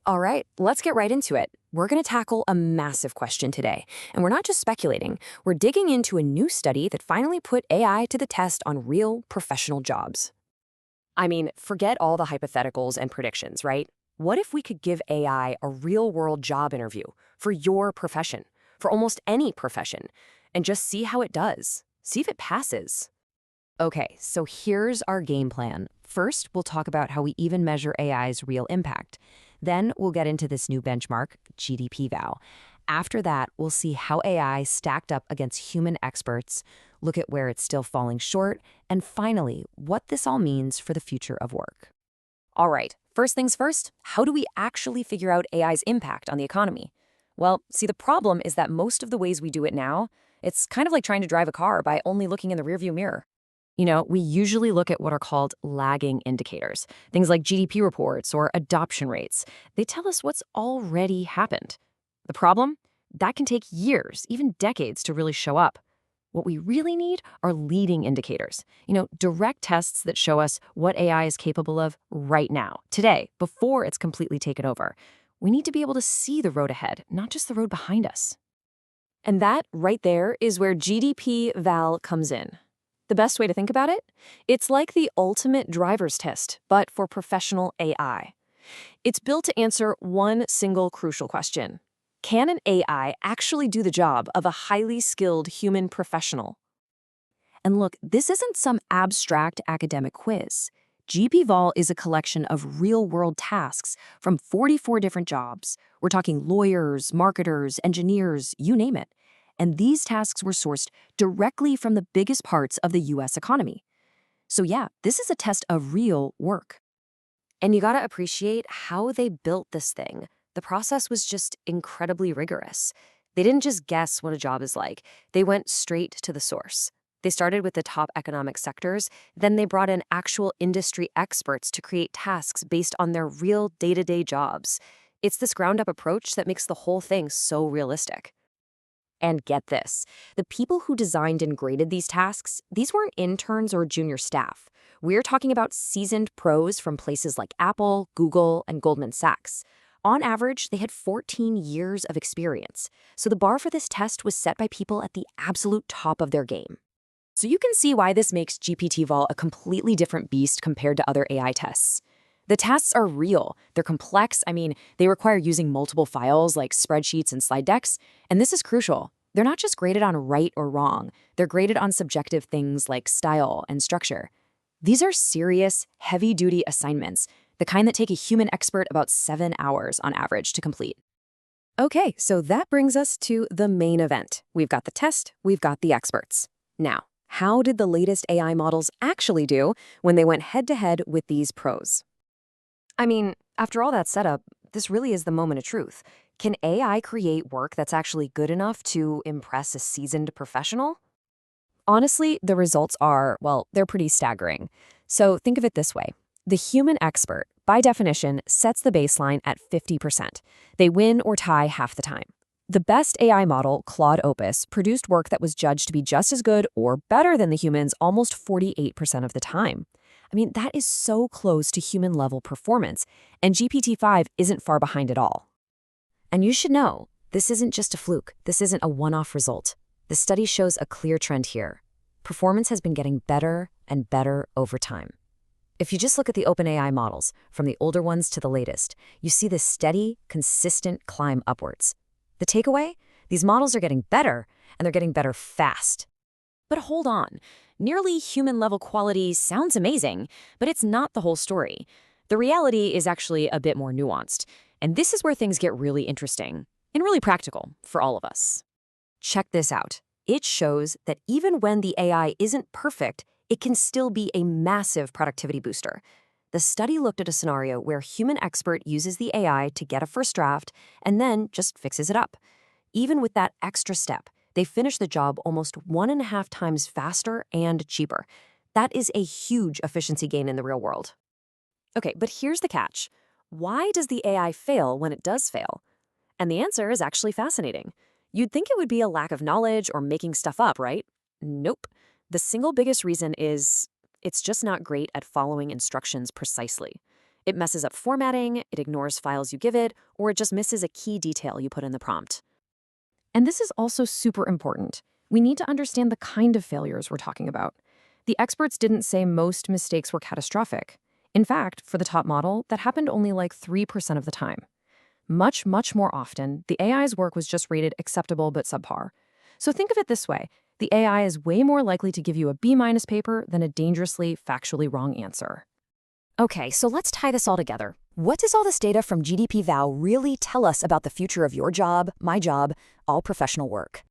All right, let's get right into it. We're going to tackle a massive question today. And we're not just speculating, we're digging into a new study that finally put AI to the test on real professional jobs. I mean, forget all the hypotheticals and predictions, right? What if we could give AI a real-world job interview for your profession, for almost any profession, and just see how it does? See if it passes. Okay, so here's our game plan. First, we'll talk about how we even measure AI's real impact. Then we'll get into this new benchmark, GDPval. After that, we'll see how AI stacked up against human experts, look at where it's still falling short, and finally, what this all means for the future of work. All right, first things first, how do we actually figure out AI's impact on the economy? Well, see, the problem is that most of the ways we do it now, it's kind of like trying to drive a car by only looking in the rearview mirror. We usually look at what are called lagging indicators, things like GDP reports or adoption rates. They tell us what's already happened. The problem? That can take years, even decades, to really show up. What we really need are leading indicators, direct tests that show us what AI is capable of right now, today, before it's completely taken over. We need to be able to see the road ahead, not just the road behind us. And that, right there, is where GDPval comes in. The best way to think about it? It's like the ultimate driver's test, but for professional AI. It's built to answer one single crucial question. Can an AI actually do the job of a highly skilled human professional? And look, this isn't some abstract academic quiz. GPval is a collection of real-world tasks from 44 different jobs. We're talking lawyers, marketers, engineers, you name it. And these tasks were sourced directly from the biggest parts of the US economy. So yeah, this is a test of real work. And you gotta appreciate how they built this thing. The process was just incredibly rigorous. They didn't just guess what a job is like. They went straight to the source. They started with the top economic sectors, then they brought in actual industry experts to create tasks based on their real day-to-day jobs. It's this ground-up approach that makes the whole thing so realistic. And get this, the people who designed and graded these tasks, these weren't interns or junior staff. We're talking about seasoned pros from places like Apple, Google, and Goldman Sachs. On average, they had 14 years of experience. So the bar for this test was set by people at the absolute top of their game. So you can see why this makes GPTval a completely different beast compared to other AI tests. The tasks are real, they're complex, they require using multiple files like spreadsheets and slide decks, and this is crucial. They're not just graded on right or wrong, they're graded on subjective things like style and structure. These are serious, heavy-duty assignments, the kind that take a human expert about 7 hours on average to complete. Okay, so that brings us to the main event. We've got the test, we've got the experts. Now, how did the latest AI models actually do when they went head-to-head with these pros? After all that setup, this really is the moment of truth. Can AI create work that's actually good enough to impress a seasoned professional? Honestly, the results are, they're pretty staggering. So think of it this way. The human expert, by definition, sets the baseline at 50%. They win or tie half the time. The best AI model, Claude Opus, produced work that was judged to be just as good or better than the humans almost 48% of the time. That is so close to human-level performance, and GPT-5 isn't far behind at all. And you should know, this isn't just a fluke. This isn't a one-off result. The study shows a clear trend here. Performance has been getting better and better over time. If you just look at the OpenAI models, from the older ones to the latest, you see this steady, consistent climb upwards. The takeaway? These models are getting better, and they're getting better fast. But hold on. Nearly human-level quality sounds amazing, but it's not the whole story. The reality is actually a bit more nuanced, and this is where things get really interesting and really practical for all of us. Check this out. It shows that even when the AI isn't perfect, it can still be a massive productivity booster. The study looked at a scenario where a human expert uses the AI to get a first draft and then just fixes it up. Even with that extra step, they finish the job almost 1.5 times faster and cheaper. That is a huge efficiency gain in the real world. Okay, but here's the catch. Why does the AI fail when it does fail? And the answer is actually fascinating. You'd think it would be a lack of knowledge or making stuff up, right? Nope. The single biggest reason is it's just not great at following instructions precisely. It messes up formatting, it ignores files you give it, or it just misses a key detail you put in the prompt. And this is also super important. We need to understand the kind of failures we're talking about. The experts didn't say most mistakes were catastrophic. In fact, for the top model, that happened only like 3% of the time. Much, much more often, the AI's work was just rated acceptable but subpar. So think of it this way. The AI is way more likely to give you a B- paper than a dangerously, factually wrong answer. Okay, so let's tie this all together. What does all this data from GDPval really tell us about the future of your job, my job, all professional work?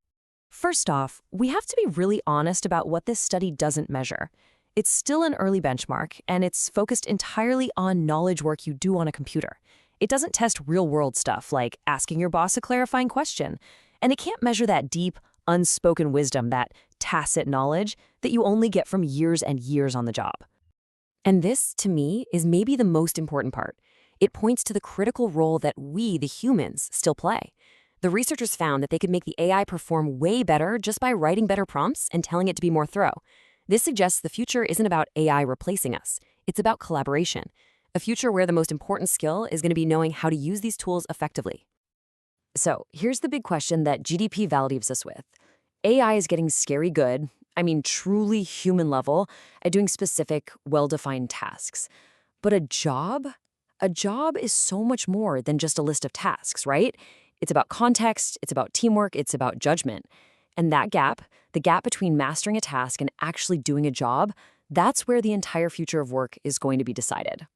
First off, we have to be really honest about what this study doesn't measure. It's still an early benchmark, and it's focused entirely on knowledge work you do on a computer. It doesn't test real-world stuff like asking your boss a clarifying question, and it can't measure that deep, unspoken wisdom, that tacit knowledge that you only get from years and years on the job. And this, to me, is maybe the most important part. It points to the critical role that we, the humans, still play. The researchers found that they could make the AI perform way better just by writing better prompts and telling it to be more thorough. This suggests the future isn't about AI replacing us. It's about collaboration, a future where the most important skill is going to be knowing how to use these tools effectively. So here's the big question that GDPval leaves us with. AI is getting scary good, I mean truly human level, at doing specific, well-defined tasks. But a job? A job is so much more than just a list of tasks, right? It's about context, it's about teamwork, it's about judgment. And that gap, the gap between mastering a task and actually doing a job, that's where the entire future of work is going to be decided.